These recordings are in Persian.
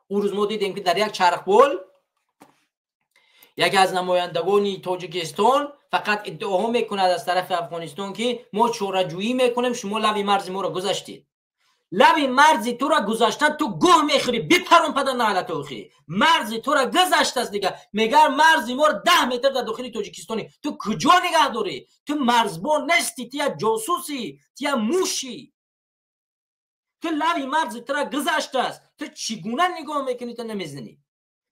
اون روز ما دیدیم که در یک چرخبول یکی از نمایندگان تاجیکستان فقط ادعا میکند از طرف افغانستان که ما چاره‌جویی میکنیم، شما لب مرز ما را گذاشتید. لب مرز تو را گذاشتن، تو گوه میخوری، بپرون پدر نعلت اوخی. مرز تو را گذاشته است دیگه. میگه مرز ما را 10 متر در داخل تاجیکستانی. تو کجا نگه داری؟ تو مرزبان نیستی، تو جاسوسی، تو موشی. تو لب مرز تو را گذاشته است، تو چگونه نگاه میکنی؟ تو نمیزنی.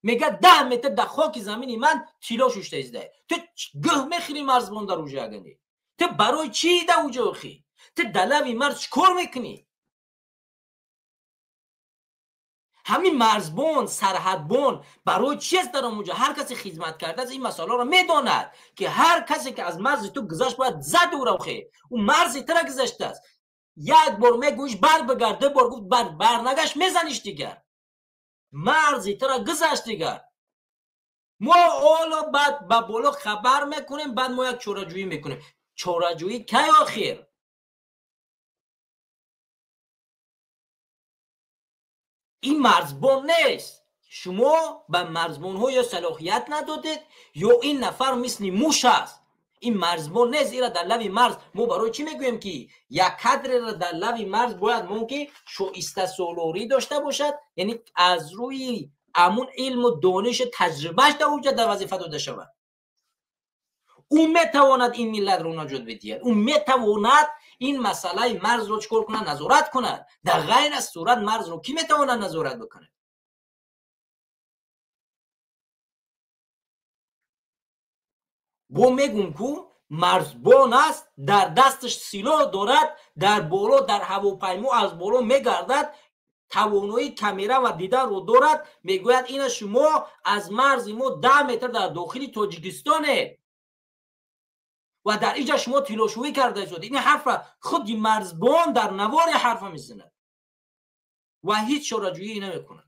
میگه 10 متر در خاک زمینی من تیلا شوشته ازده. تو گوه میخوری مرزبان در اوجه اگنی. تو برای چی در اوجه اوخی؟ تو در لب مرز چکار میکنی؟ همین مرزبان، سرحدبان برای چی است در اونجا؟ هر کسی خدمت کرده از این مسائل را میداند که هر کسی که از مرز تو گذشت باید زد او را خیر. اون مرز تو را گذشته است. یک بار میگویش بر بگرده، بار گفت بر نگشت میزنیش دیگر. مرز تو را گذشت دیگر. ما حالا بعد با بالا خبر میکنیم، بعد ما یک چاره‌جویی میکنیم. چاره‌جویی کی آخر؟ این مرزبان نیست. شما به مرزبان ها یا صلاحیت ندادید یا این نفر مثل موش است. این مرزبان نیست. ایرا در لب مرز ما برای چی میگویم که یک کادر را در لب مرز باید ممکن شایسته سالاری داشته باشد، یعنی از روی امون علم و دانش تجربهش در اونجا در وظیفه داده شود. اون میتواند این ملت رو نجات بدهد. اون میتواند این مسئله مرز رو چکار کنه؟ نظارت کنه. در غیر از صورت مرز رو کی میتواند نظارت بکنه؟ با میگم که مرزبان است، در دستش سلاح دارد، در بالا در هواپیما از بالا میگردد، توانایی کامرا و دیدن رو دارد. میگوید این شما از مرز ما 10 متر در داخل تاجیکستانه و در اینجا شما تلاشویی کرده شد. این حرف خود مرزبان در نوار حرف میزنه و هیچ چاره‌جویی نمیکنه.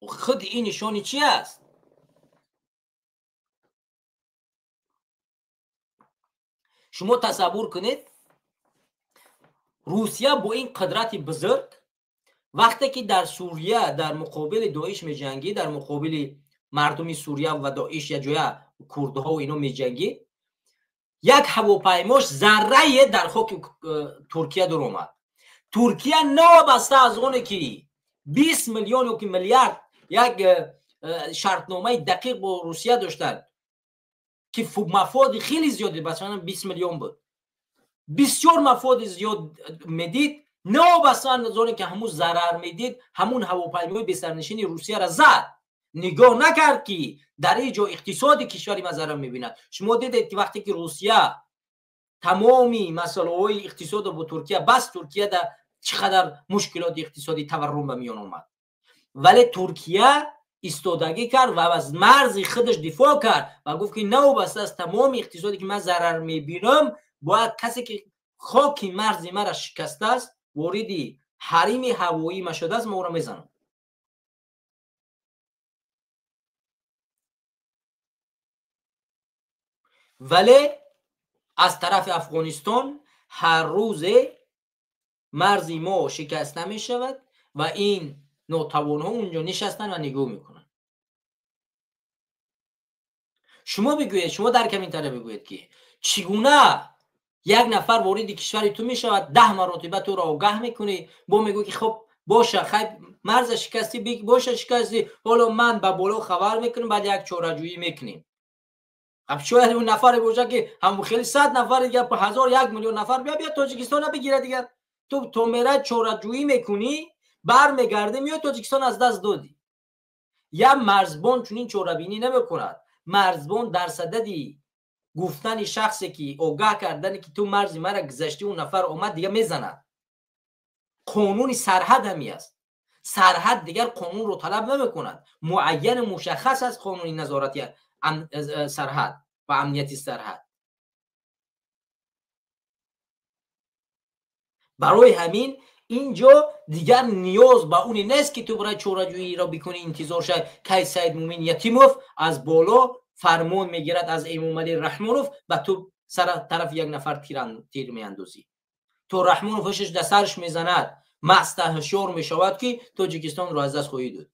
و خود این نشانی چی است؟ شما تصور کنید روسیه با این قدرت بزرگ وقتی که در سوریه در مقابل داعش میجنگی، در مقابل مردم سوریه و داعش یا جای کردها و اینا میجنگی، یک هواپیماش ذره در خاک ترکیه در اومد. ترکیه نابسته از اونه که 20 میلیون و میلیارد یک شرطنامه دقیق با روسیه داشتن که مفاد خیلی زیاده، مثلا 20 میلیون بود، بسیار مفاد زیاد میدید. نابسته از اونه که همون ضرر میدید، همون هواپیمای بسرنشین روسیه را زد. نگاه نکرد که در اینجا اقتصاد کشوری ضرر میبیند. شما دیدید که وقتی که روسیه تمامی مسائل اقتصاد با ترکیه بس، ترکیه در چقدر مشکلات اقتصادی تورم به میان اومد، ولی ترکیه ایستادگی کرد و از مرز خودش دفاع کرد و گفت که نه بس از تمام اقتصادی که من ضرر میبینم، باید کسی که خاک مرز ما را شکسته است وارد حریم هوایی ما شده است، ما را میزنم. ولی از طرف افغانستان هر روز مرز ما شکسته می شود و این ناتوان ها اونجا نشستن و نگاه میکنن. شما بگوید، شما در کمین طرف بگوید که چگونه یک نفر وارد کشور تو می شود، 10 مرتبه تو را آگاه میکنه، با میگوی که خب باشه خیلی مرز شکستی، باشه شکستی، حالا من به بالا خبر میکنم، بعد یک چاره‌جویی میکنیم. خب شاید اون نفر باشه که هم خیلی 100 نفر یا 1000 1 میلیون نفر بیا تاجیکستان بگیره دیگه. تو میره چاره‌جویی میکنی، برمیگرده میاد تاجیکستان از دست دادی. یا مرزبان چنین چاره‌بینی نمیکند. مرزبان در صددی گفتن شخصی که آگاه کردن که تو مرز مرا گذشتی، اون نفر اومد دیگه میزنه. قانون سرحد همی است. سرحد دیگر قانون رو طلب نمیکند. معین مشخص است قانون نظارتی سرحد و امنیتی سرحد. برای همین اینجا دیگر نیاز به اون نیست که تو برای چاره‌جویی را بکنی، انتظار شد که سید مومن یتیموف از بالا فرمان میگیرد از امام علی رحمانوف و تو سر طرف یک نفر تیر میاندازی. تو رحمان پشتش در سرش میزند، مست هشیار میشود که تاجیکستان رو از دست خواهی داد.